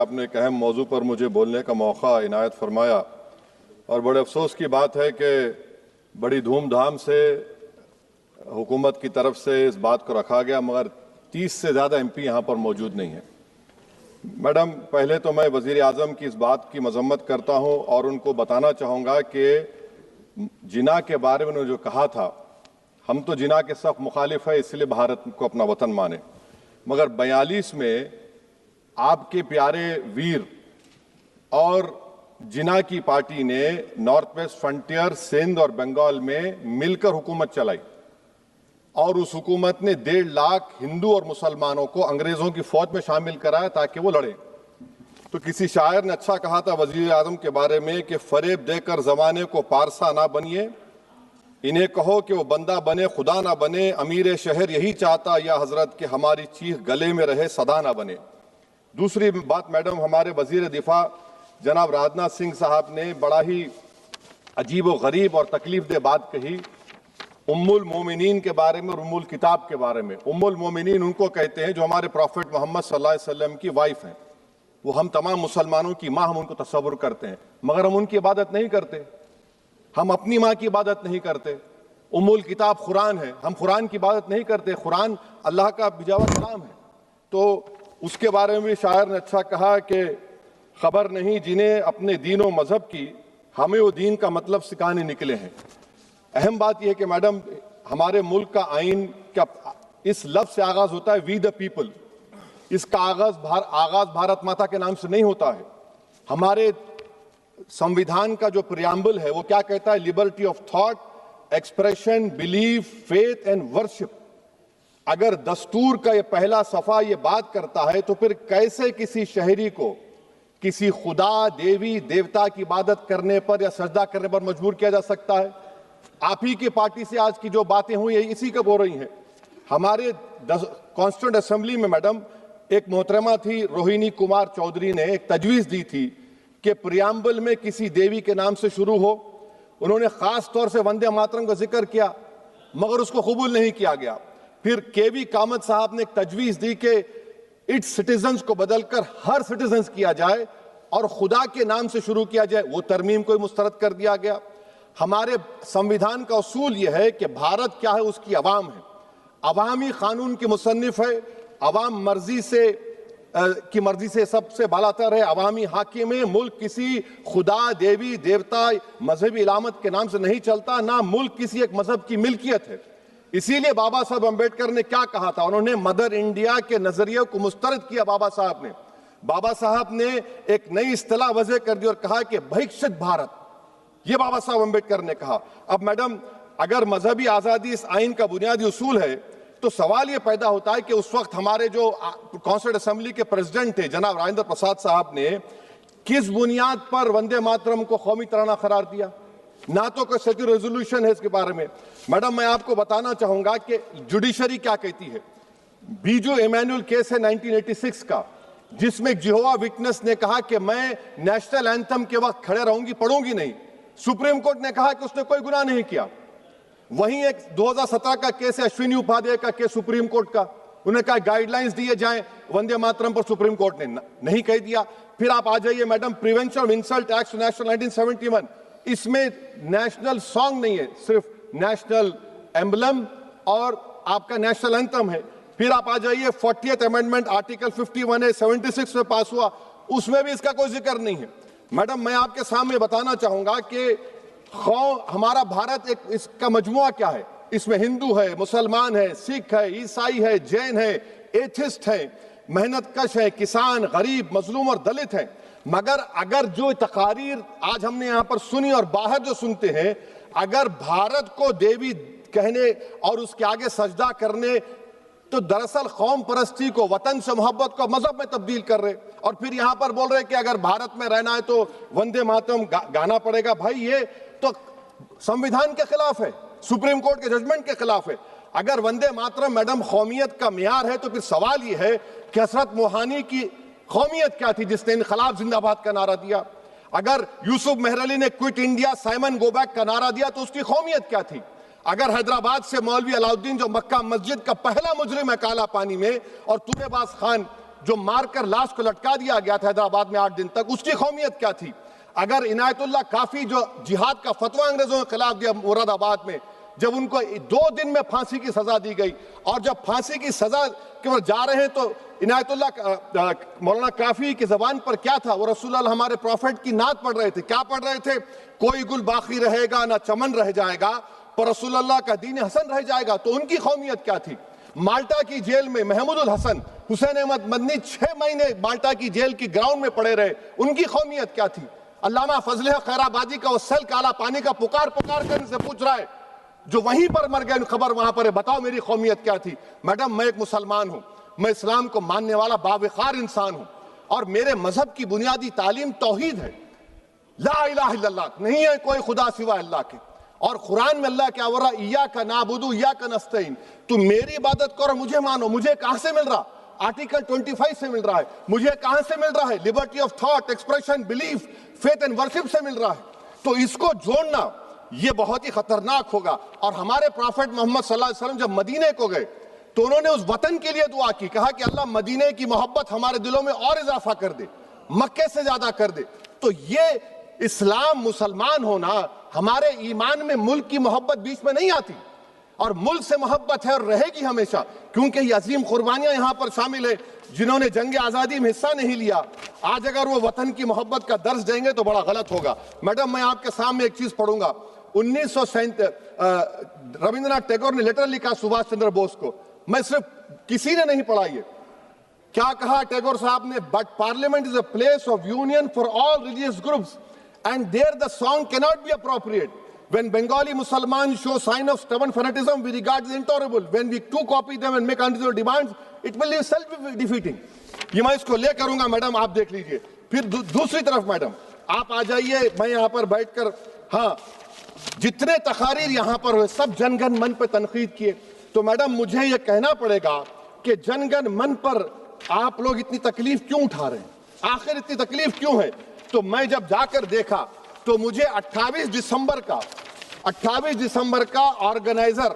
आपने एक अहम मौजू पर मुझे बोलने का मौका इनायत फरमाया और बड़े अफसोस की बात है कि बड़ी धूमधाम से हुकूमत की तरफ से इस बात को रखा गया, मगर 30 से ज़्यादा एमपी यहाँ पर मौजूद नहीं है। मैडम, पहले तो मैं वज़ीर आज़म की इस बात की मजम्मत करता हूँ और उनको बताना चाहूँगा कि जिना के बारे में उन्होंने जो कहा था, हम तो जिना के सख्त मुखालिफ है, इसलिए भारत को अपना वतन माने, मगर 42 में आपके प्यारे वीर और जिना की पार्टी ने नॉर्थ वेस्ट फ्रंटियर, सिंध और बंगाल में मिलकर हुकूमत चलाई और उस हुकूमत ने 1.5 लाख हिंदू और मुसलमानों को अंग्रेजों की फौज में शामिल कराया ताकि वो लड़े। तो किसी शायर ने अच्छा कहा था वजीर आजम के बारे में कि फरेब देकर जमाने को पारसा ना बनिए, इन्हें कहो कि वो बंदा बने खुदा ना बने, अमीर शहर यही चाहता या हजरत कि हमारी चीख गले में रहे सदा ना बने। दूसरी बात मैडम, हमारे वजीर दिफा जनाब राजनाथ सिंह साहब ने बड़ा ही अजीब व गरीब और तकलीफ दह बात कही उम्मुल मोमिनीन के बारे में और उम्मुल किताब के बारे में। उम्मुल मोमिनीन उनको कहते हैं जो हमारे प्रॉफिट मोहम्मद सल्लल्लाहु अलैहि वसल्लम की वाइफ हैं, वो हम तमाम मुसलमानों की माँ, हम उनको तस्वुर करते हैं, मगर हम उनकी इबादत नहीं करते, हम अपनी माँ की इबादत नहीं करते। उम्मुल किताब कुरान है, हम कुरान की इबादत नहीं करते, कुरान अल्लाह का भिजावा कलाम है। तो उसके बारे में भी शायर ने अच्छा कहा कि खबर नहीं जिन्हें अपने दीन व मजहब की, हमें वो दीन का मतलब सिखाने निकले हैं। अहम बात यह है कि मैडम, हमारे मुल्क का आइन का इस लफ्ज से आगाज होता है वी द पीपल। इसका आगाज भारत माता के नाम से नहीं होता है। हमारे संविधान का जो प्रियम्बल है वो क्या कहता है? Liberty of thought, expression, belief, faith and worship. अगर दस्तूर का ये पहला सफा ये बात करता है तो फिर कैसे किसी शहरी को किसी खुदा, देवी, देवता की इबादत करने पर या सजदा करने पर मजबूर किया जा सकता है? आप ही की पार्टी से आज की जो बातें हुई है इसी का बोल रही हैं। हमारे कॉन्स्टिट्यूंट असेंबली में मैडम एक मोहतरमा थी रोहिणी कुमार चौधरी ने एक तजवीज दी थी कि प्रियम्बल में किसी देवी के नाम से शुरू हो। उन्होंने खास तौर से वंदे मातरम का जिक्र किया, मगर उसको कबूल नहीं किया गया। फिर केवी कामत साहब ने एक तजवीज दी कि इट्स सिटीजन्स को बदलकर हर सिटीजन्स किया जाए और खुदा के नाम से शुरू किया जाए, वो तरमीम को मुस्तरद कर दिया गया। हमारे संविधान का उसूल यह है कि भारत क्या है, उसकी अवाम है, अवामी कानून की मुसन्निफ है, अवाम की मर्जी से सबसे बालातर है, अवामी हाकिम है। मुल्क किसी खुदा, देवी, देवता, मजहबी इलामत के नाम से नहीं चलता, ना मुल्क किसी एक मजहब की मिल्कियत है। इसीलिए बाबा साहब अम्बेडकर ने क्या कहा था? उन्होंने मदर इंडिया के नजरिए को मुस्तरद किया। बाबा साहब ने एक नई इस्तिलाह वजह कर दी और कहा कि भैक्षित भारत, ये बाबा साहब अम्बेडकर ने कहा। अब मैडम, अगर मजहबी आजादी इस आइन का बुनियादी उसूल है तो सवाल यह पैदा होता है कि उस वक्त हमारे जो कॉन्स्टिट्यूंट असेंबली के प्रेसिडेंट थे जनाब राजेंद्र प्रसाद साहब ने किस बुनियाद पर वंदे मातरम को कौमी तराना करार दिया? ना तो कोई सेक्यूर रेजोल्यूशन है इसके बारे में। मैडम, मैं आपको बताना चाहूंगा कि जुडिशरी क्या कहती है। बीजू इमैनुअल केस है 1986 का, जिसमें जिहोवा विटनेस ने कहा कि मैं नेशनल एंथम के वक्त खड़े रहूंगी, पढ़ूंगी नहीं। सुप्रीम कोर्ट ने कहा कि उसने कोई गुनाह नहीं किया। वहीं एक 2017 का केस है अश्विनी उपाध्याय का केस सुप्रीम कोर्ट का, उन्हें कहा गाइडलाइंस दिए जाएं वंदे मातरम पर, सुप्रीम कोर्ट ने नहीं कह दिया। फिर आप आ जाइए madam, prevention of insult act national 1971, इसमें नेशनल सॉन्ग नहीं है, सिर्फ नेशनल एम्बलम और आपका नेशनल एंथम है। फिर आप आ जाइए 40th अमेंडमेंट आर्टिकल 51 है, 76 में पास हुआ, उसमें भी इसका कोई जिक्र नहीं है। मैडम, मैं आपके सामने बताना चाहूंगा कि हमारा भारत एक इसका मजमुआ क्या है। इसमें हिंदू है, मुसलमान है, सिख है, ईसाई है, जैन है, एथिस्ट है, मेहनतकश है, किसान, गरीब, मजलूम और दलित है। मगर अगर जो तकारीर आज हमने यहां पर सुनी और बाहर जो सुनते हैं, अगर भारत को देवी कहने और उसके आगे सजदा करने, तो दरअसल कौम परस्ती को, वतन से मोहब्बत को मजहब में तब्दील कर रहे और फिर यहां पर बोल रहे कि अगर भारत में रहना है तो वंदे मातरम गाना पड़ेगा। भाई, ये तो संविधान के खिलाफ है, सुप्रीम कोर्ट के जजमेंट के खिलाफ है। अगर वंदे मातरम मैडम कौमियत का मियार है तो फिर सवाल यह है कि हजरत मोहानी की कौमियत क्या थी जिसने इनकलाब जिंदाबाद का नारा दिया? अगर यूसुफ मेहरली ने quit India, Simon go back का नारा दिया तो उसकी कौमियत क्या थी? अगर हैदराबाद से मौलवी अलाउद्दीन जो मक्का मस्जिद का पहला मुजरिम है काला पानी में, और तुरेबाज खान जो मारकर लाश को लटका दिया गया था हैदराबाद में 8 दिन तक, उसकी कौमियत क्या थी? अगर इनायतुल्लाह काफी जो जिहाद का फतवा अंग्रेजों के खिलाफ दिया मुरादाबाद में, जब उनको 2 दिन में फांसी की सजा दी गई और जब फांसी की सजा के बाद जा रहे हैं तो इनायतुल्लाह मौलाना काफी की जबान पर क्या था? वो रसूलुल्लाह हमारे प्रॉफिट की नात पढ़ रहे थे। क्या पढ़ रहे थे? कोई गुल बाकी रहेगा ना चमन रह जाएगा, पर रसूलुल्लाह का दीन हसन रह जाएगा। तो उनकी कौमियत क्या थी? माल्टा की जेल में महमूदुल हसन, हुसैन अहमद मदनी 6 महीने माल्टा की जेल की ग्राउंड में पड़े रहे, उनकी कौमियत क्या थी? अल्लामा फजल खैराबादी का वो सल काला पानी का पुकार पुकार कर इनसे पूछ रहा है, जो वहीं पर मर गए, खबर वहां पर है, बताओ मेरी कौमियत क्या थी? मैडम, मैं एक मुसलमान हूं, मैं इस्लाम को मानने वाला बावकार इंसान हूं और मेरे मजहब की बुनियादी तालीम तौहीद है, ला इलाहा इल्लल्लाह, नहीं है कोई खुदा सिवा अल्लाह के। और कुरान में अल्लाह क्या बोल रहा? इय्याका नाबुदु इय्याका नस्तईन, तुम मेरी इबादत करो, मुझे मानो। मुझे कहां से मिल रहा? आर्टिकल 25 से मिल रहा है। मुझे कहां से मिल रहा है? Liberty of thought, expression, belief, faith and worship से मिल रहा है। तो इसको जोड़ना ये बहुत ही खतरनाक होगा। और हमारे प्रॉफेट मोहम्मद सल्लल्लाहु अलैहि वसल्लम जब मदीने को गए तो उन्होंने उस वतन के लिए दुआ की, कहा कि अल्लाह मदीने की मोहब्बत हमारे दिलों में और इजाफा कर दे, मक्के से ज्यादा कर दे। तो ये इस्लाम, मुसलमान होना, हमारे ईमान में मुल्क की मोहब्बत बीच में नहीं आती, और मुल्क से मोहब्बत है और रहेगी हमेशा, क्योंकि ये अजीम कुर्बानियां यहां पर शामिल है जिन्होंने जंग आजादी में हिस्सा नहीं लिया। आज अगर वो वतन की मोहब्बत का दर्ज देंगे तो बड़ा गलत होगा। मैडम, मैं आपके सामने एक चीज पढ़ूंगा। 1937 रविंद्रनाथ टैगोर ने लेटर लिखा सुभाष चंद्र बोस को, मैं सिर्फ किसी ने नहीं पढ़ा ये। क्या कहा टैगोर साहब ने? But parliament is a place of union for all religious groups and there the song can not be appropriate. When Bengali Muslims show sign of stubborn fanaticism, we regard it intolerable. When we too copy them and make unreasonable demands, it will be self-defeating. ये मैं इसको ले करूंगा madam, आप देख लीजिए। फिर दूसरी तरफ मैडम आप आ जाइए, मैं यहाँ पर बैठकर, हाँ, जितने तकारीर यहाँ पर हुए सब जनगण मन पर तनकीद किए। तो मैडम मुझे ये कहना पड़ेगा कि जनगण मन पर आप लोग इतनी तकलीफ क्यों उठा रहे हैं? आखिर इतनी तकलीफ क्यों है? तो मैं जब जाकर देखा तो मुझे 28 दिसंबर का ऑर्गेनाइजर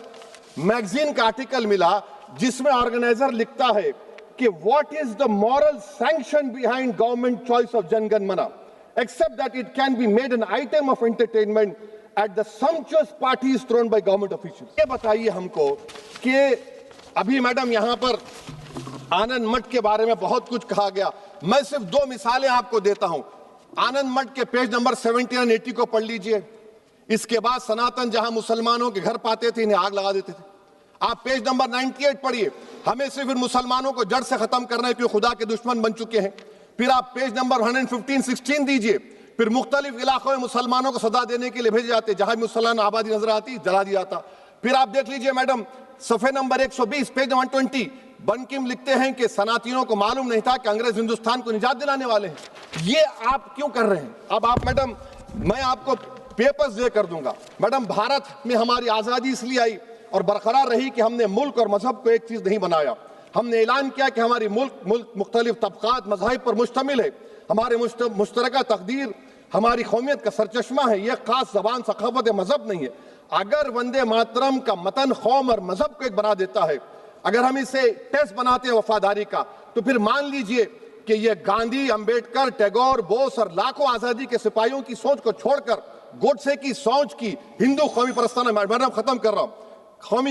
मैगजीन का आर्टिकल मिला, जिसमें ऑर्गेनाइजर लिखता है कि what is the moral sanction behind government choice of Jana Gana Mana, except that it can be made an item of entertainment at the sumptuous parties thrown by government officials। ये बताइए हमको कि अभी मैडम यहां पर आनंद मठ के बारे में बहुत कुछ कहा गया, मैं सिर्फ 2 मिसालें आपको देता हूं। आनंद मठ के पेज नंबर 70 और 80 को पढ़ लीजिए। इसके बाद सनातन जहां मुसलमानों के घर पाते थे, इन्हें आग लगा देते थे। आप पेज नंबर 98 पढ़िए, हमें सिर्फ इन मुसलमानों को जड़ से खत्म करना है क्योंकि खुदा के दुश्मन बन चुके हैं। फिर आप पेज नंबर 115-16 दीजिए, फिर मुख्तलिफ इलाकों में मुसलमानों को सजा देने के लिए भेजे जाते, जहां मुसलमान आबादी नजर आती जला दिया जाता। फिर आप देख लीजिए मैडम सफे नंबर 120 पेज 120, बंकिम लिखते हैं कि सनातियों को मालूम नहीं था कि अंग्रेज हिंदुस्तान को निजात दिलाने वाले हैं। ये आप क्यों कर रहे हैं? अब आप मैडम, मैं आपको पेपर्स दे कर दूंगा। मैडम, भारत में हमारी आजादी इसलिए आई और बरकरार रही कि हमने मुल्क और मजहब को एक चीज नहीं बनाया। हमने ऐलान किया कि हमारी मुल्क मुख्तलिफ तबकात मज़ाहिब पर मुश्तमिल है, हमारे मुश्तरका तकदीर हमारी कौमियत का सरचश्मा है, यह खास जबान सखावत मजहब नहीं है। अगर वंदे मातरम का मतन कौम और मजहब को एक बना देता है, अगर हम इसे टेस्ट बनाते हैं वफादारी का, तो फिर मान लीजिए कि यह गांधी, अंबेडकर, टैगोर, बोस और लाखों आजादी के सिपाहियों की सोच को छोड़कर गोडसे की सोच की हिंदू कौमी परस्ताना, मैडम खत्म कर रहा हूं,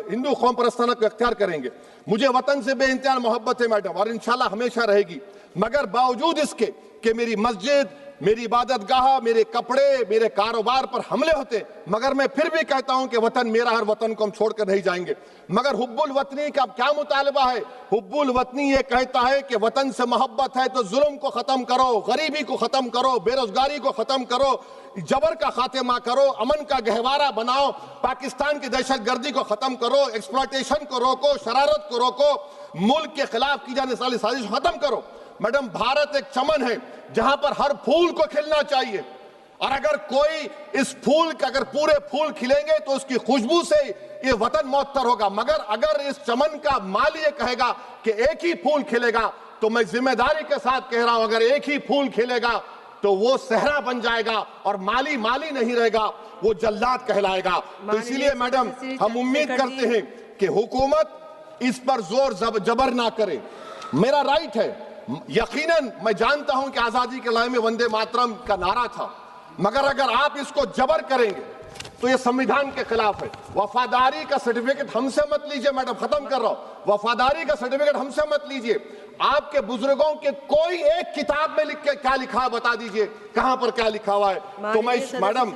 हिंदू कौम परस्ताना को अख्तियार करेंगे। मुझे वतन से बेइंतहा मोहब्बत है मैडम, और इंशाल्लाह हमेशा रहेगी, मगर बावजूद इसके कि मेरी मस्जिद, मेरी इबादत गाह, मेरे कपड़े, मेरे कारोबार पर हमले होते, मगर मैं फिर भी कहता हूं कि वतन मेरा, हर वतन को हम छोड़कर नहीं जाएंगे। मगर हुब्बुल वतनी का क्या मुतालबा है? हुब्बुल वतनी ये कहता है कि वतन से मोहब्बत है तो जुल्म को खत्म करो, गरीबी को खत्म करो, बेरोजगारी को खत्म करो, जबर का खात्मा करो, अमन का गहवारा बनाओ, पाकिस्तान की दहशतगर्दी को खत्म करो, एक्सप्लॉयटेशन को रोको, शरारत को रोको, मुल्क के खिलाफ की जाने वाली साजिश खत्म करो। मैडम, भारत एक चमन है जहां पर हर फूल को खिलना चाहिए, और अगर कोई इस फूल का, अगर पूरे फूल खिलेंगे तो उसकी खुशबू से ये वतन मौतर होगा, मगर अगर इस चमन का माली ये कहेगा कि एक ही फूल खिलेगा, तो मैं जिम्मेदारी के साथ कह रहा हूं, अगर एक ही फूल खिलेगा तो वो सहरा बन जाएगा और माली माली नहीं रहेगा, वो जल्लाद कहलाएगा। तो इसीलिए मैडम हम उम्मीद करते हैं कि हुकूमत इस पर जोर जबर ना करे, मेरा राइट है। यकीनन मैं जानता हूं कि आजादी के लड़ाई में वंदे मातरम का नारा था, मगर अगर आप इसको जबर करेंगे तो ये संविधान के खिलाफ है। वफादारी का सर्टिफिकेट हमसे मत लीजिए, मैडम खत्म कर रहा हूं। वफादारी का सर्टिफिकेट हमसे मत लीजिए। आपके बुजुर्गों के कोई एक किताब में लिख के क्या लिखा है बता दीजिए, कहां पर क्या लिखा हुआ है। तो मैं मैडम